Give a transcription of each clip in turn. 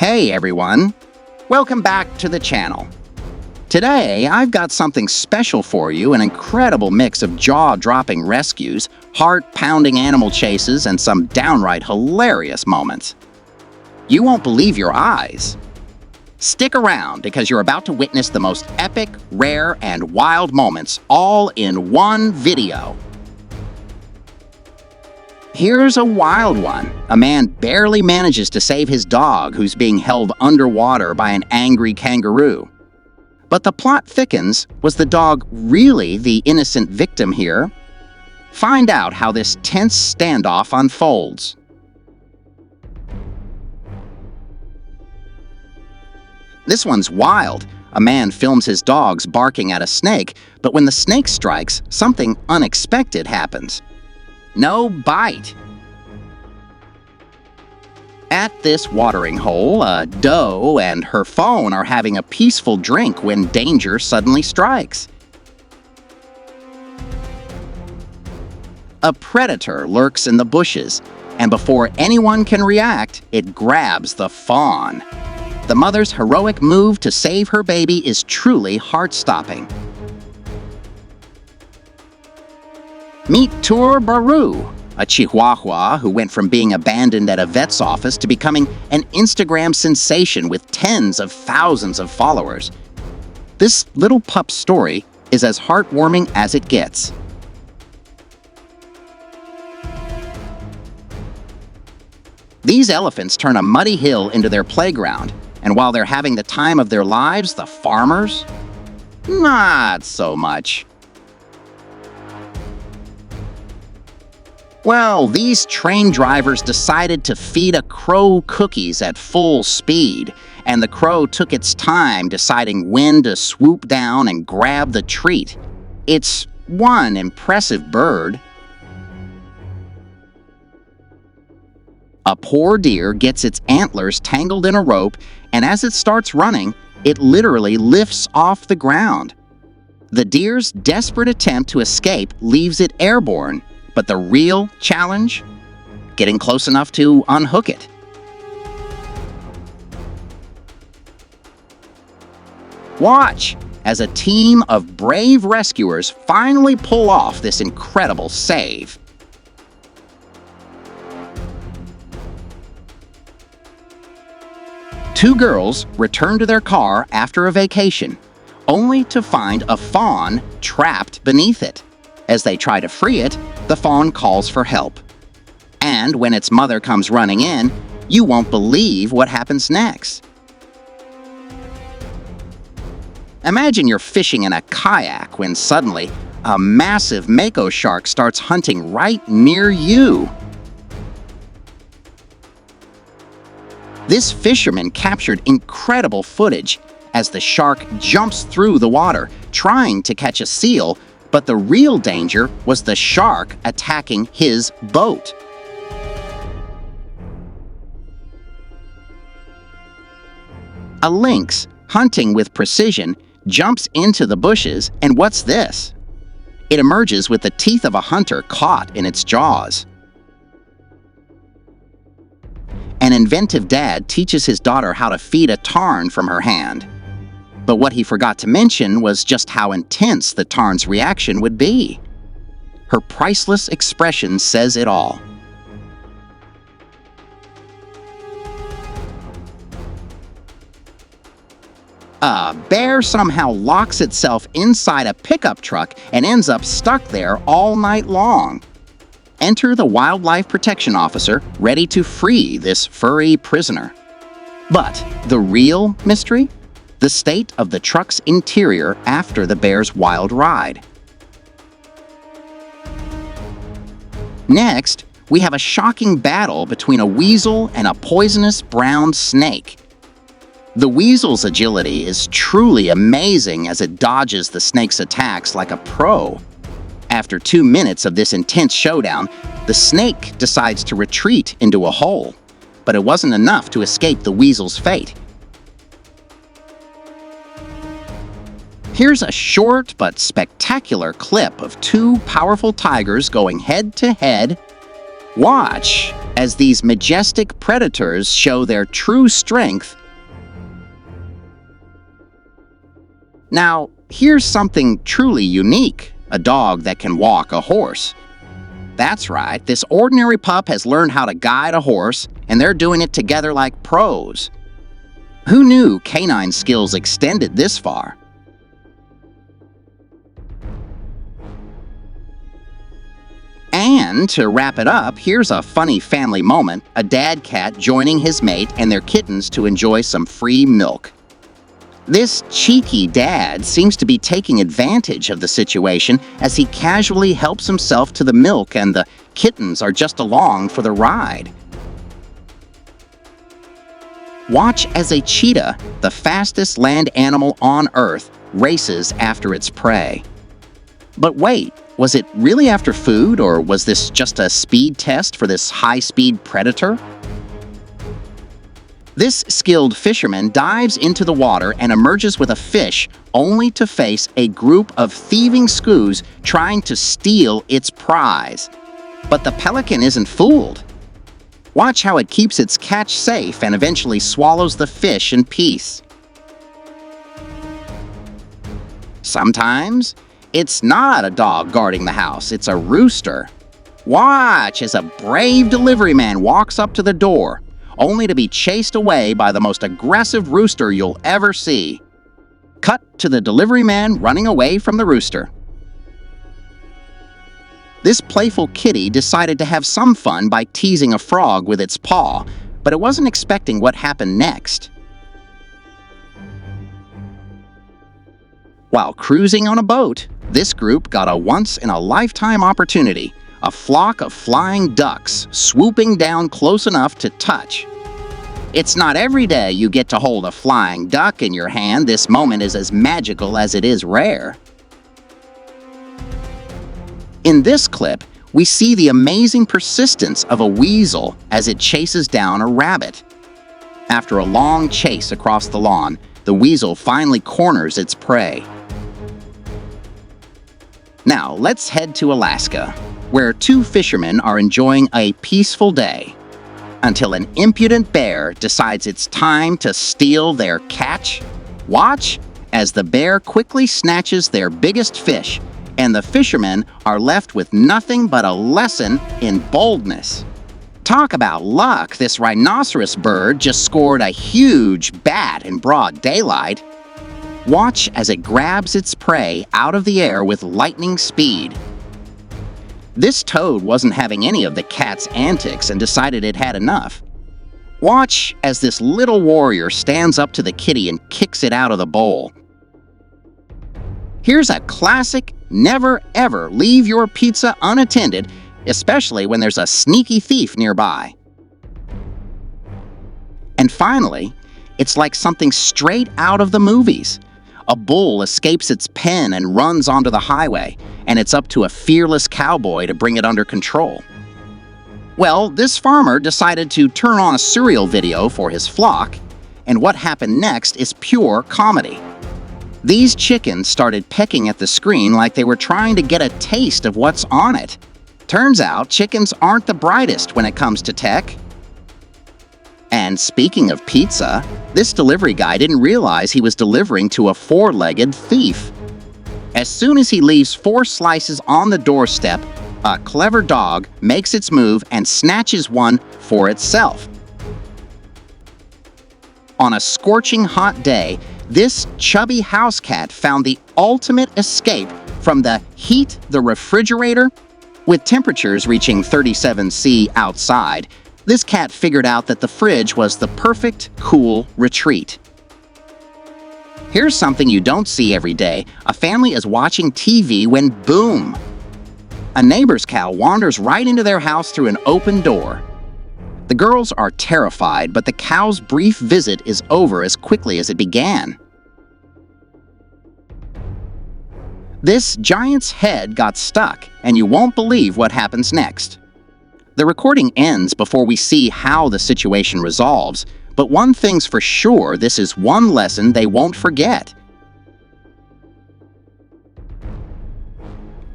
Hey everyone, welcome back to the channel. Today, I've got something special for you, an incredible mix of jaw-dropping rescues, heart-pounding animal chases, and some downright hilarious moments. You won't believe your eyes. Stick around because you're about to witness the most epic, rare, and wild moments all in one video. Here's a wild one. A man barely manages to save his dog who's being held underwater by an angry kangaroo. But the plot thickens. Was the dog really the innocent victim here? Find out how this tense standoff unfolds. This one's wild. A man films his dogs barking at a snake, but when the snake strikes, something unexpected happens. No bite. At this watering hole, a doe and her fawn are having a peaceful drink when danger suddenly strikes. A predator lurks in the bushes, and before anyone can react, it grabs the fawn. The mother's heroic move to save her baby is truly heart-stopping. Meet Tour Baru, a Chihuahua who went from being abandoned at a vet's office to becoming an Instagram sensation with tens of thousands of followers. This little pup's story is as heartwarming as it gets. These elephants turn a muddy hill into their playground, and while they're having the time of their lives, the farmers? Not so much. Well, these train drivers decided to feed a crow cookies at full speed, and the crow took its time deciding when to swoop down and grab the treat. It's one impressive bird. A poor deer gets its antlers tangled in a rope, and as it starts running, it literally lifts off the ground. The deer's desperate attempt to escape leaves it airborne, but the real challenge? Getting close enough to unhook it. Watch as a team of brave rescuers finally pull off this incredible save. Two girls return to their car after a vacation, only to find a fawn trapped beneath it. As they try to free it, the fawn calls for help. And when its mother comes running in, you won't believe what happens next. Imagine you're fishing in a kayak when suddenly a massive mako shark starts hunting right near you. This fisherman captured incredible footage as the shark jumps through the water, trying to catch a seal, but the real danger was the shark attacking his boat. A lynx, hunting with precision, jumps into the bushes, and what's this? It emerges with the teeth of a hunter caught in its jaws. An inventive dad teaches his daughter how to feed a tarn from her hand. But what he forgot to mention was just how intense the tarn's reaction would be. Her priceless expression says it all. A bear somehow locks itself inside a pickup truck and ends up stuck there all night long. Enter the wildlife protection officer ready to free this furry prisoner. But the real mystery? The state of the truck's interior after the bear's wild ride. Next, we have a shocking battle between a weasel and a poisonous brown snake. The weasel's agility is truly amazing as it dodges the snake's attacks like a pro. After 2 minutes of this intense showdown, the snake decides to retreat into a hole. But it wasn't enough to escape the weasel's fate. Here's a short but spectacular clip of two powerful tigers going head-to-head. Watch as these majestic predators show their true strength. Now, here's something truly unique: a dog that can walk a horse. That's right, this ordinary pup has learned how to guide a horse, and they're doing it together like pros. Who knew canine skills extended this far? And to wrap it up, here's a funny family moment: a dad cat joining his mate and their kittens to enjoy some free milk. This cheeky dad seems to be taking advantage of the situation as he casually helps himself to the milk, and the kittens are just along for the ride. Watch as a cheetah, the fastest land animal on Earth, races after its prey. But wait, was it really after food, or was this just a speed test for this high-speed predator? This skilled fisherman dives into the water and emerges with a fish, only to face a group of thieving skuas trying to steal its prize. But the pelican isn't fooled. Watch how it keeps its catch safe and eventually swallows the fish in peace. Sometimes, it's not a dog guarding the house, it's a rooster. Watch as a brave delivery man walks up to the door, only to be chased away by the most aggressive rooster you'll ever see. Cut to the delivery man running away from the rooster. This playful kitty decided to have some fun by teasing a frog with its paw, but it wasn't expecting what happened next. While cruising on a boat, this group got a once-in-a-lifetime opportunity: a flock of flying ducks swooping down close enough to touch. It's not every day you get to hold a flying duck in your hand. This moment is as magical as it is rare. In this clip, we see the amazing persistence of a weasel as it chases down a rabbit. After a long chase across the lawn, the weasel finally corners its prey. Now, let's head to Alaska, where two fishermen are enjoying a peaceful day, until an impudent bear decides it's time to steal their catch. Watch as the bear quickly snatches their biggest fish, and the fishermen are left with nothing but a lesson in boldness. Talk about luck! This rhinoceros bird just scored a huge bat in broad daylight. Watch as it grabs its prey out of the air with lightning speed. This toad wasn't having any of the cat's antics and decided it had enough. Watch as this little warrior stands up to the kitty and kicks it out of the bowl. Here's a classic: never ever leave your pizza unattended, especially when there's a sneaky thief nearby. And finally, it's like something straight out of the movies. A bull escapes its pen and runs onto the highway, and it's up to a fearless cowboy to bring it under control. Well, this farmer decided to turn on a cereal video for his flock, and what happened next is pure comedy. These chickens started pecking at the screen like they were trying to get a taste of what's on it. Turns out, chickens aren't the brightest when it comes to tech. And speaking of pizza, this delivery guy didn't realize he was delivering to a four-legged thief. As soon as he leaves 4 slices on the doorstep, a clever dog makes its move and snatches one for itself. On a scorching hot day, this chubby house cat found the ultimate escape from the heat of the refrigerator. With temperatures reaching 37°C outside, this cat figured out that the fridge was the perfect cool retreat. Here's something you don't see every day: a family is watching TV when boom! A neighbor's cow wanders right into their house through an open door. The girls are terrified, but the cow's brief visit is over as quickly as it began. This giant's head got stuck, and you won't believe what happens next. The recording ends before we see how the situation resolves, but one thing's for sure: this is one lesson they won't forget.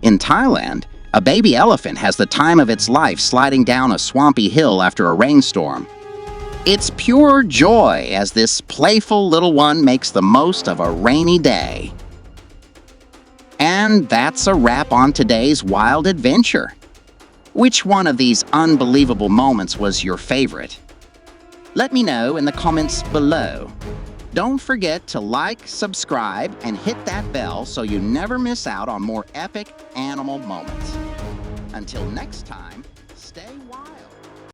In Thailand, A baby elephant has the time of its life sliding down a swampy hill after a rainstorm. It's pure joy as this playful little one makes the most of a rainy day. And that's a wrap on today's wild adventure. Which one of these unbelievable moments was your favorite? Let me know in the comments below. Don't forget to like, subscribe, and hit that bell so you never miss out on more epic animal moments. Until next time, stay